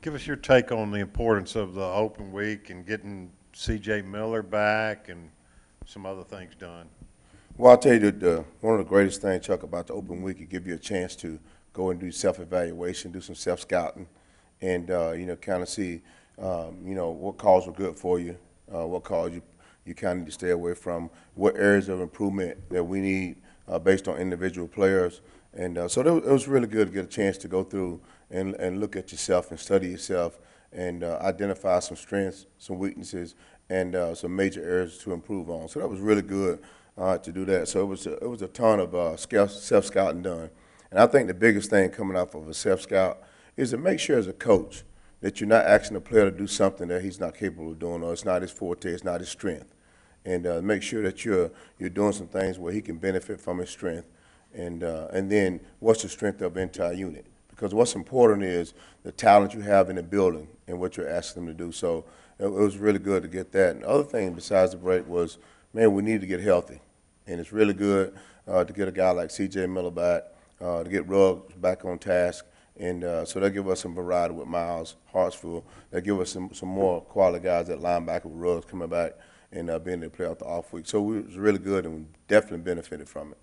Give us your take on the importance of the open week and getting C.J. Miller back and some other things done. Well, I'll tell you that one of the greatest things, Chuck, about the open week, it give you a chance to go and do self-evaluation, do some self-scouting, and kind of see, what calls were good for you, what calls you kind of need to stay away from, what areas of improvement that we need based on individual players, and so it was really good to get a chance to go through and look at yourself and study yourself and identify some strengths, some weaknesses, and some major areas to improve on. So that was really good to do that. So it was a ton of self-scouting done. And I think the biggest thing coming off of a self-scout is to make sure as a coach that you're not asking a player to do something that he's not capable of doing, or it's not his forte, it's not his strength. And make sure that you're doing some things where he can benefit from his strength. And then what's the strength of the entire unit? Because what's important is the talent you have in the building and what you're asking them to do. So it was really good to get that. And the other thing besides the break was, man, we need to get healthy. And it's really good to get a guy like C.J. Miller back, to get Ruggs back on task. And so that give us some variety with Miles, Hartsfield. That give us some more quality guys at linebacker with Ruggs coming back and being able to play out the off week. So it was really good, and we definitely benefited from it.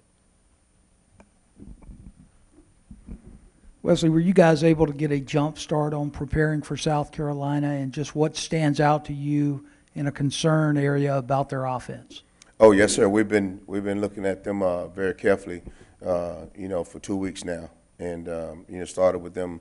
Wesley, were you guys able to get a jump start on preparing for South Carolina, and just what stands out to you in a concern area about their offense? Oh yes, sir. We've been looking at them very carefully, for 2 weeks now, and started with them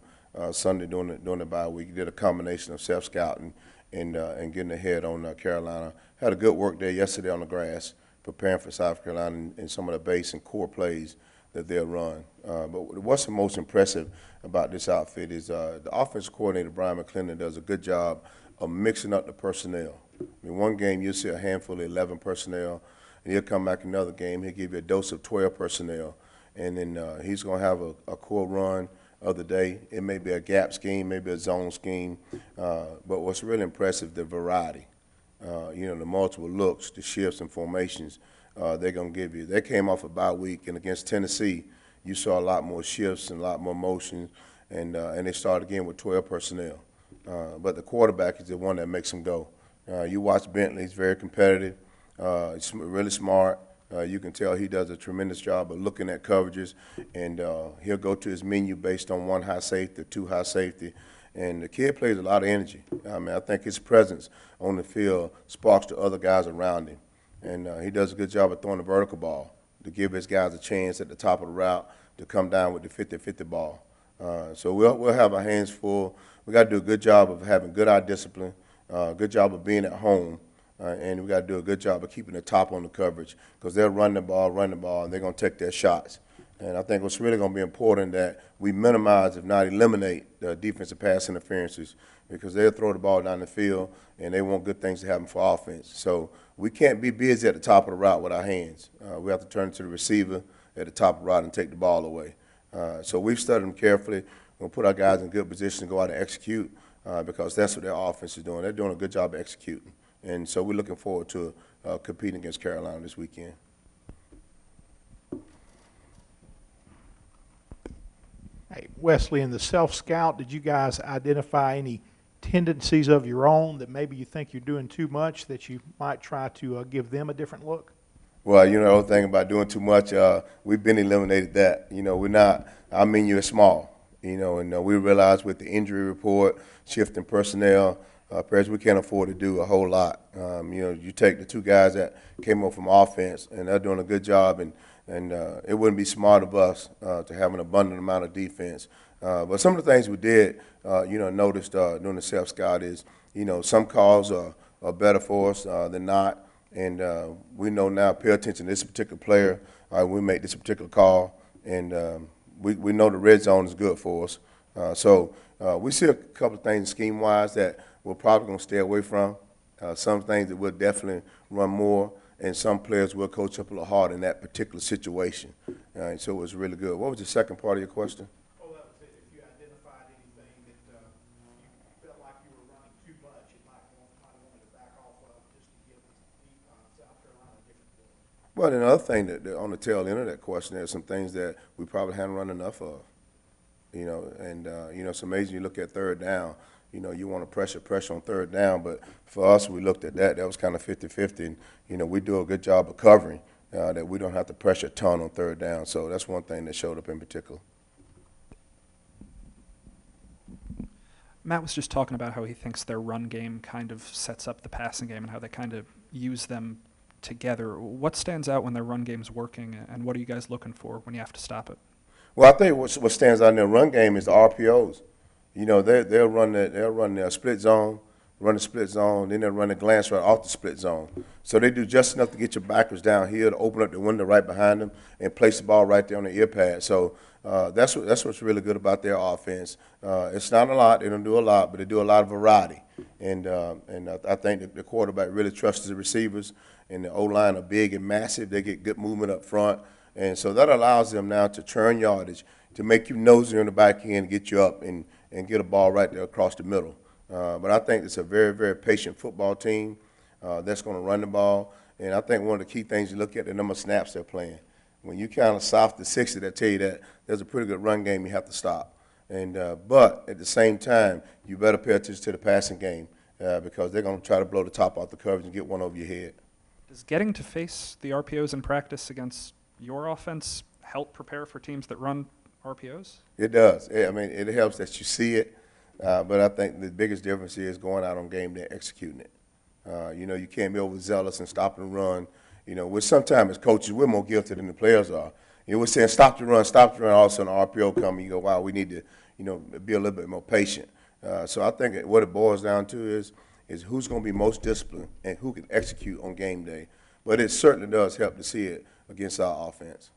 Sunday during the bye week. Did a combination of self scouting and getting ahead on Carolina. Had a good work day yesterday on the grass, preparing for South Carolina and some of the base and core plays that they'll run. But what's the most impressive about this outfit is the offensive coordinator, Brian McClendon, does a good job of mixing up the personnel. In one game, you'll see a handful of 11 personnel, and he'll come back another game, he'll give you a dose of 12 personnel, and then he's going to have a core run of the day. It may be a gap scheme, maybe a zone scheme, but what's really impressive, the variety. The multiple looks, the shifts and formations they're going to give you. They came off a bye week, and against Tennessee, you saw a lot more shifts and a lot more motion, and they started again with 12 personnel. But the quarterback is the one that makes them go. You watch Bentley, he's very competitive. He's really smart. You can tell he does a tremendous job of looking at coverages, and he'll go to his menu based on one high safety, two high safety. And the kid plays a lot of energy. I think his presence on the field sparks the other guys around him. And he does a good job of throwing the vertical ball to give his guys a chance at the top of the route to come down with the 50-50 ball. So we'll have our hands full. We got to do a good job of having good eye discipline, good job of being at home, and we got to do a good job of keeping the top on the coverage because they'll run the ball, and they're going to take their shots. And I think what's really going to be important that we minimize, if not eliminate, the defensive pass interferences because they'll throw the ball down the field and they want good things to happen for offense. So we can't be busy at the top of the route with our hands. We have to turn to the receiver at the top of the route and take the ball away. So we've studied them carefully. We'll put our guys in good position to go out and execute because that's what their offense is doing. They're doing a good job of executing. And so we're looking forward to competing against Carolina this weekend. Hey, Wesley, in the self-scout, did you guys identify any tendencies of your own that maybe you think you're doing too much that you might try to give them a different look? Well, the whole thing about doing too much, we've been eliminated that. We're not, our menu is small, and we realize with the injury report, shifting personnel, perhaps we can't afford to do a whole lot. You take the two guys that came up from offense, and they're doing a good job, and it wouldn't be smart of us to have an abundant amount of defense. But some of the things we did, noticed during the self-scout is, some calls are better for us than not. And we know now, pay attention to this particular player. We make this particular call, and we know the red zone is good for us. So we see a couple of things scheme-wise that we're probably going to stay away from. Some things that we'll definitely run more, and some players will coach up a little hard in that particular situation. So it was really good. What was the second part of your question? Oh, that was it. If you identified anything that you felt like you were running too much, you might want to back off of just to give South Carolina a different look. Well, another thing that on the tail end of that question, there's some things that we probably haven't run enough of. It's amazing you look at third down, you want to pressure on third down. But for us, we looked at that. That was kind of 50-50. And, we do a good job of covering that we don't have to pressure a ton on third down. So that's one thing that showed up in particular. Matt was just talking about how he thinks their run game kind of sets up the passing game and how they kind of use them together. What stands out when their run game's working, and what are you guys looking for when you have to stop it? Well, I think what stands out in their run game is the RPOs. They'll run their split zone, run the split zone, then they'll run a glance right off the split zone. So they do just enough to get your backers down here to open up the window right behind them and place the ball right there on the ear pad. So that's what's really good about their offense. It's not a lot; they don't do a lot, but they do a lot of variety. And I think that the quarterback really trusts the receivers, and the O-line are big and massive. They get good movement up front, and so that allows them now to churn yardage, to make you nosy on the back end, get you up and get a ball right there across the middle. But I think it's a very, very patient football team that's going to run the ball. And I think one of the key things you look at the number of snaps they're playing. When you count of south to 60, that tell you that there's a pretty good run game you have to stop. And but at the same time, you better pay attention to the passing game because they're going to try to blow the top off the coverage and get one over your head. Does getting to face the RPOs in practice against your offense help prepare for teams that run RPOs? It does. I mean, it helps that you see it. But I think the biggest difference is going out on game day, executing it. You can't be overzealous and stop and run. Which sometimes as coaches, we're more guilty than the players are. We're saying stop the run, all of a sudden RPO come, and you go, wow, we need to, be a little bit more patient. So I think what it boils down to is who's going to be most disciplined and who can execute on game day. But it certainly does help to see it against our offense.